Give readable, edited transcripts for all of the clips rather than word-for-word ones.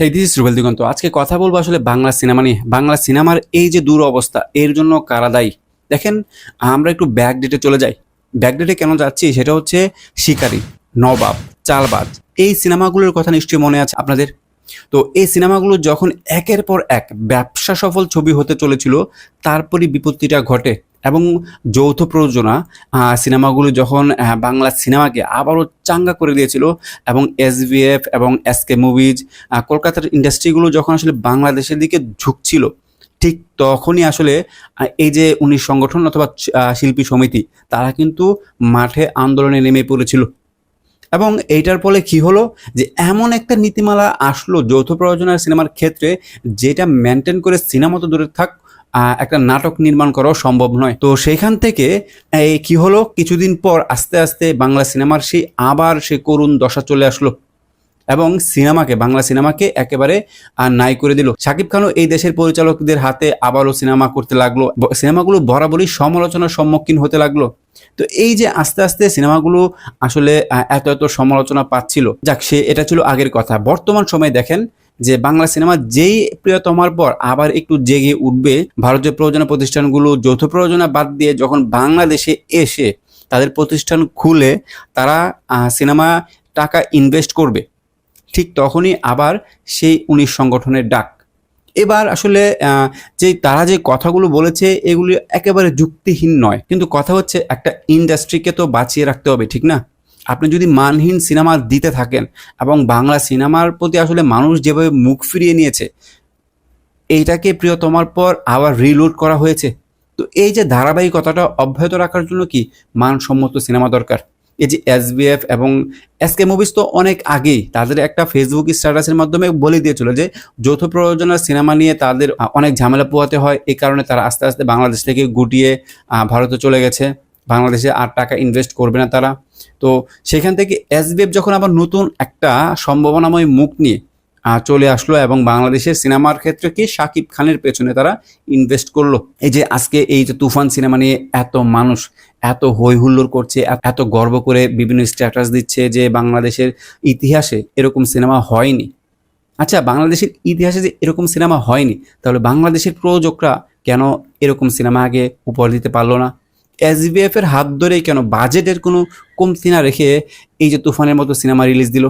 এই দিস রুবেল দিগন্ত। আজকে কথা বলবো আসলে বাংলা সিনেমা নিয়ে। বাংলা সিনেমার এই যে দুরবস্থা, এর জন্য কারা দায়ী? দেখেন, আমরা একটু ব্যাক ডেটে চলে যাই। ব্যাক ডেটে কেন যাচ্ছি সেটা হচ্ছে শিকারী, নবাব, চালবাজ, এই সিনেমাগুলোর কথা নিশ্চয়ই মনে আছে আপনাদের। তো এই সিনেমাগুলো যখন একের পর এক ব্যবসা সফল ছবি হতে চলেছিল, তারপরই বিপত্তিটা ঘটে এবং যৌথ প্রযোজনা সিনেমাগুলো যখন বাংলা সিনেমাকে আবারও চাঙ্গা করে দিয়েছিল এবং এসভিএফ এবং এসকে মুভিজ, কলকাতার ইন্ডাস্ট্রিগুলো যখন আসলে বাংলাদেশের দিকে ঝুঁকছিল, ঠিক তখনই আসলে এই যে ১৯ সংগঠন অথবা শিল্পী সমিতি, তারা কিন্তু মাঠে আন্দোলনে নেমে পড়েছিল। এবং এইটার ফলে কি হলো, যে এমন একটা নীতিমালা আসলো যৌথ প্রযোজনার সিনেমার ক্ষেত্রে, যেটা মেনটেন করে সিনেমা তো দূরে থাক, একটা নাটক নির্মাণ করাও সম্ভব নয়। তো সেইখান থেকে এই কি হলো, কিছুদিন পর আস্তে আস্তে বাংলা সিনেমার সেই করুণ দশা চলে আসলো এবং বাংলা সিনেমাকে একেবারে নাই করে দিল। শাকিব খানও এই দেশের পরিচালকদের হাতে আবারও সিনেমা করতে লাগলো, সিনেমাগুলো বরাবরই সমালোচনার সম্মুখীন হতে লাগলো। তো এই যে আস্তে আস্তে সিনেমাগুলো আসলে এত এত সমালোচনা পাচ্ছিল, যাক এটা ছিল আগের কথা। বর্তমান সময়ে দেখেন যে বাংলা সিনেমা যেই প্রিয়তমার পর আবার একটু জেগে উঠবে, ভারতীয় প্রযোজনা প্রতিষ্ঠানগুলো যৌথ প্রযোজনা বাদ দিয়ে যখন বাংলাদেশে এসে তাদের প্রতিষ্ঠান খুলে তারা সিনেমা টাকা ইনভেস্ট করবে, ঠিক তখনই আবার সেই ১৯ সংগঠনের ডাক। এবার আসলে তারা যে কথাগুলো বলেছে এগুলি একেবারে যুক্তিহীন নয়, কিন্তু কথা হচ্ছে একটা ইন্ডাস্ট্রিকে তো বাঁচিয়ে রাখতে হবে, ঠিক না? আপনি যদি মানহীন সিনেমা দিতে থাকেন এবং বাংলা সিনেমার প্রতি আসলে মানুষ যেভাবে মুখ ফিরিয়ে নিয়েছে, এইটাকে প্রিয়তমার পর আবার রিলোড করা হয়েছে। তো এই যে ধারাবাহিকতাটা অব্যাহত রাখার জন্য কি মানসম্মত সিনেমা দরকার। এই যে এসবিএফ এবং এসকে মুভিজ তো অনেক আগেই তাদের একটা ফেসবুক স্ট্যাটাসের মাধ্যমে বলে দিয়েছিল যে যৌথ প্রযোজনার সিনেমা নিয়ে তাদের অনেক ঝামেলা পোহাতে হয়, এই কারণে তারা আস্তে আস্তে বাংলাদেশ থেকে গুটিয়ে ভারতে চলে গেছে, বাংলাদেশে আর টাকা ইনভেস্ট করবে না তারা। তো সেখান থেকে এসবিএফ যখন আবার নতুন একটা সম্ভাবনাময় মুখ নিয়ে চলে আসলো এবং বাংলাদেশের সিনেমার ক্ষেত্রে কি শাকিব খানের পেছনে তারা ইনভেস্ট করলো। এই যে আজকে এই যে তুফান সিনেমা নিয়ে এত মানুষ এত হই হুল্লোড় করছে, এত গর্ব করে বিভিন্ন স্ট্যাটাস দিচ্ছে যে বাংলাদেশের ইতিহাসে এরকম সিনেমা হয়নি। আচ্ছা, বাংলাদেশের ইতিহাসে যে এরকম সিনেমা হয়নি, তাহলে বাংলাদেশের প্রযোজকরা কেন এরকম সিনেমা আগে উপহার দিতে পারলো না? এসবিএফ এর হাত ধরেই কেন বাজেটের কোনো কমতি না রেখে এই যে তুফানের মতো সিনেমা রিলিজ দিল?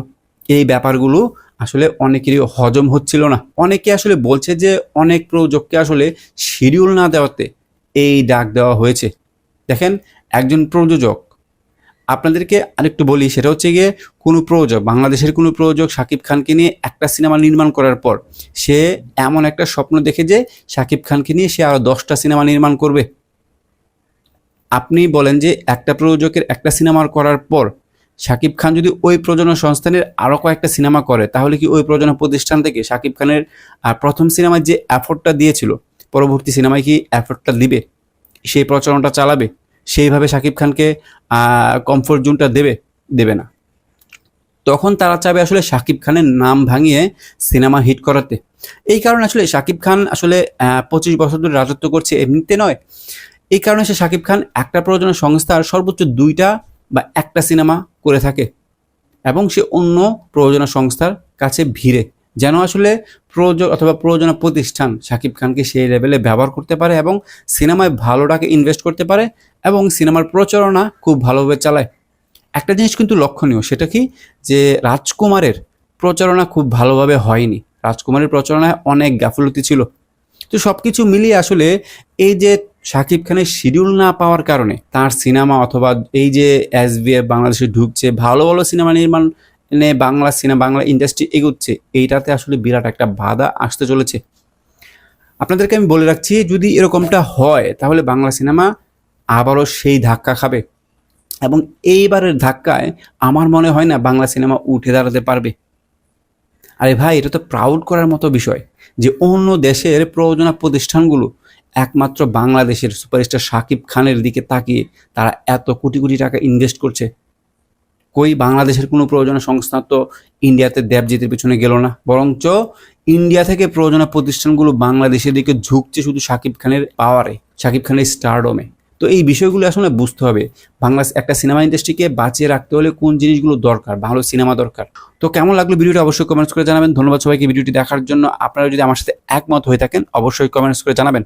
এই ব্যাপারগুলো আসলে অনেকেরই হজম হচ্ছিল না। অনেকে আসলে বলছে যে অনেক প্রযোজককে আসলে শিডিউল না দেওয়াতে এই ডাক দেওয়া হয়েছে। দেখেন, একজন প্রযোজক, আপনাদেরকে আরেকটু বলি, সেটা হচ্ছে গিয়ে বাংলাদেশের কোনো প্রযোজক শাকিব খানকে নিয়ে একটা সিনেমা নির্মাণ করার পর সে এমন একটা স্বপ্ন দেখে যে শাকিব খানকে নিয়ে সে আরো 10টা সিনেমা নির্মাণ করবে। আপনি বলেন যে একটা প্রযোজকের একটা সিনেমা করার পর শাকিব খান যদি ওই প্রযোজনা সংস্থানের আরো কয়েকটা সিনেমা করে, তাহলে কি ওই প্রযোজনা প্রতিষ্ঠান থেকে শাকিব খানের প্রথম সিনেমায় যে এফোর্টটা দিয়েছিল, পরবর্তী সিনেমায় কি এফোর্টটা দিবে? সেই প্রচারণাটা চালাবে? সেইভাবে শাকিব খানকে কমফোর্ট জোনটা দেবে না। তখন তারা চাবে আসলে শাকিব খানের নাম ভাঙিয়ে সিনেমা হিট করাতে। এই কারণে আসলে শাকিব খান আসলে 25 বছর ধরে রাজত্ব করছে এমনিতে নয়। এই কারণে শাকিব খান একটা প্রযোজনা সংস্থার সর্বোচ্চ 2টা বা একটা সিনেমা করে থাকে এবং সে অন্য প্রযোজনা সংস্থার কাছে ভিড়ে, যেন আসলে প্রযোজক অথবা প্রযোজনা প্রতিষ্ঠান শাকিব খানকে সেই লেভেলে ব্যবহার করতে পারে এবং সিনেমায় ভালো টাকা ইনভেস্ট করতে পারে এবং সিনেমার প্রচারণা খুব ভালোভাবে চালায়। একটা জিনিস কিন্তু লক্ষণীয়, সেটা কি, যে রাজকুমারের প্রচারণা খুব ভালোভাবে হয়নি। রাজকুমারের প্রচারণায় অনেক গাফিলতি ছিল। তো সবকিছু মিলিয়ে আসলে এই যে শাকিব খানের শিডিউল না পাওয়ার কারণে তার সিনেমা অথবা এই যে এসবিএফ বাংলাদেশে ঢুকছে, ভালো ভালো সিনেমা নির্মাণে বাংলা ইন্ডাস্ট্রি এগোচ্ছে, এইটাতে আসলে বিরাট একটা বাধা আসতে চলেছে। আপনাদেরকে আমি বলে রাখছি, যদি এরকমটা হয় তাহলে বাংলা সিনেমা আবারও সেই ধাক্কা খাবে এবং এইবারের ধাক্কায় আমার মনে হয় না বাংলা সিনেমা উঠে দাঁড়াতে পারবে। আরে ভাই, এটা তো প্রাউড করার মতো বিষয় যে অন্য দেশের প্রযোজনা প্রতিষ্ঠানগুলো একমাত্র বাংলাদেশের সুপারস্টার শাকিব খানের দিকে তাকিয়ে তারা এত কোটি কোটি টাকা ইনভেস্ট করছে। কই বাংলাদেশের কোনো প্রযোজনা সংস্থা তো ইন্ডিয়াতে দেবজিতের পিছনে গেল না, বরঞ্চ ইন্ডিয়া থেকে প্রযোজনা প্রতিষ্ঠানগুলো বাংলাদেশের দিকে ঝুঁকছে শুধু শাকিব খানের পাওয়ারে, শাকিব খানের স্টারডমে। তো এই বিষয়গুলো আসলে বুঝতে হবে। বাংলা একটা সিনেমা ইন্ডাস্ট্রিকে বাঁচিয়ে রাখতে হলে কোন জিনিসগুলো দরকার, ভালো সিনেমা দরকার। তো কেমন লাগলো ভিডিওটা অবশ্যই কমেন্টস করে জানাবেন। ধন্যবাদ সবাইকে ভিডিওটি দেখার জন্য। আপনারা যদি আমার সাথে একমত হয়ে থাকেন অবশ্যই কমেন্টস করে জানাবেন।